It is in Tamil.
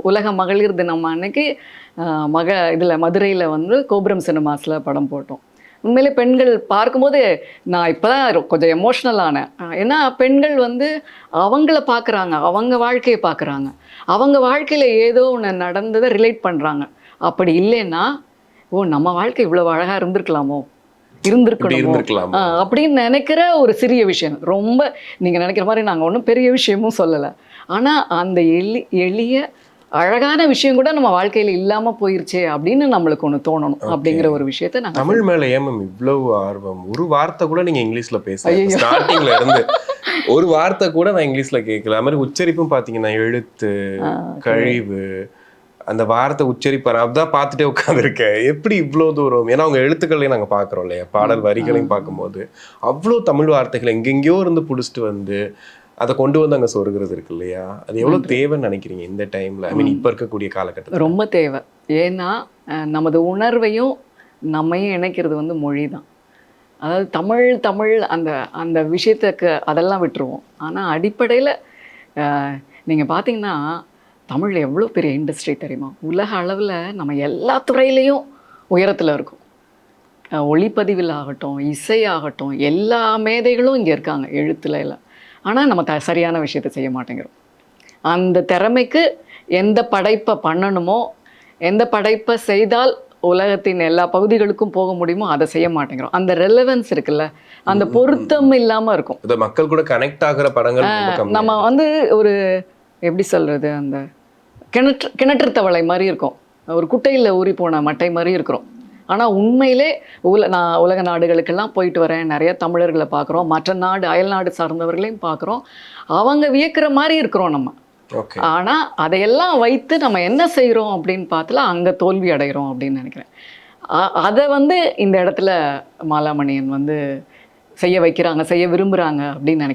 உலக மகளிர் தினம் அன்னைக்கு இதில் மதுரையில் வந்து கோபுரம் சினிமாஸில் படம் போட்டோம். உண்மையிலே பெண்கள் பார்க்கும்போது நான் இப்போ தான் கொஞ்சம் எமோஷ்னல் ஆனேன். ஏன்னா பெண்கள் வந்து அவங்கள பார்க்குறாங்க, அவங்க வாழ்க்கையை பார்க்குறாங்க, அவங்க வாழ்க்கையில் ஏதோ ஒன்று நடந்ததை ரிலேட் பண்ணுறாங்க. அப்படி இல்லைன்னா நம்ம வாழ்க்கை இவ்வளோ அழகாக இருந்திருக்கலாமோ, இருந்திருக்கணுமோ அப்படின்னு நினைக்கிற ஒரு சிறிய விஷயம். ரொம்ப நீங்கள் நினைக்கிற மாதிரி நாங்கள் ஒன்றும் பெரிய விஷயமும் சொல்லலை. ஆனால் அந்த எளிய அழகான விஷயம் கூட நம்ம வாழ்க்கையில் இல்லாமல் போயிருச்சே அப்படின்னு நம்மளுக்கு ஒன்று தோணணும். அப்படிங்கிற ஒரு விஷயத்த நாங்கள் தமிழ் மேலே ஏன் மேம் இவ்வளவு ஆர்வம்? ஒரு வார்த்தை கூட நீங்கள் இங்கிலீஷில் பேச ஸ்டார்டிங்ல இருந்து ஒரு வார்த்தை கூட நான் இங்கிலீஷில் கேட்கல. அது மாதிரி உச்சரிப்பும் பார்த்தீங்கன்னா எழுத்து, கழிவு, அந்த வார்த்தை உச்சரிப்பார் அதான் பார்த்துட்டே உட்காந்துருக்கேன். எப்படி இவ்வளோ தூரம்? ஏன்னா அவங்க எழுத்துக்களையும் நாங்கள் பார்க்குறோம் இல்லையா, பாடல் வரிகளையும் பார்க்கும்போது அவ்வளோ தமிழ் வார்த்தைகள் எங்கெங்கேயோ இருந்து பிடிச்சிட்டு வந்து அதை கொண்டு வந்து அங்கே சொருகிறது இருக்கு இல்லையா, அது எவ்வளோ தேவைன்னு நினைக்கிறீங்க இந்த டைமில்? ஐ மீன் இப்போ இருக்கக்கூடிய காலகட்டத்தில் ரொம்ப தேவை. ஏன்னா நமது உணர்வையும் நம்மையும் இணைக்கிறது வந்து மொழி தான். அதாவது தமிழ் அந்த அந்த விஷயத்துக்கு அதெல்லாம் விட்டுருவோம். ஆனால் அடிப்படையில் நீங்கள் பார்த்தீங்கன்னா தமிழ் எவ்வளோ பெரிய இண்டஸ்ட்ரி தெரியுமா? உலக அளவில் நம்ம எல்லா துறையிலையும் உயரத்தில் இருக்கும். ஒளிப்பதிவில் ஆகட்டும், இசை ஆகட்டும், எல்லா மேதைகளும் இங்கே இருக்காங்க எழுத்துல எல்லாம். ஆனால் நம்ம சரியான விஷயத்தை செய்ய மாட்டேங்கிறோம். அந்த திறமைக்கு எந்த படைப்பை பண்ணணுமோ, எந்த படைப்பை செய்தால் உலகத்தின் எல்லா பகுதிகளுக்கும் போக முடியுமோ அதை செய்ய மாட்டேங்கிறோம். அந்த ரெலவன்ஸ் இருக்குல்ல, அந்த பொருத்தம் இல்லாமல் இருக்கும். மக்கள் கூட கனெக்ட் ஆகிற படங்கள் நம்ம வந்து ஒரு எப்படி சொல்கிறது, அந்த கிணற்று தவளை மாதிரி இருக்கும், ஒரு குட்டையில் ஊறி போன மட்டை மாதிரி இருக்கிறோம். ஆனால் உண்மையிலே நான் உலக நாடுகளுக்கெல்லாம் போயிட்டு வரேன், நிறைய தமிழர்களை பார்க்குறோம், மற்ற அயல் நாடு சார்ந்தவர்களையும் பார்க்குறோம், அவங்க வியக்கிற மாதிரி இருக்கிறோம் நம்ம. ஆனால் அதையெல்லாம் வைத்து நம்ம என்ன செய்கிறோம் அப்படின்னு பார்த்தல அங்கே தோல்வி அடைகிறோம் அப்படின்னு நினைக்கிறேன். அதை வந்து இந்த இடத்துல மாலாமணியன் வந்து செய்ய வைக்கிறாங்க, செய்ய விரும்புகிறாங்க அப்படின்னு நினைக்கிறேன்.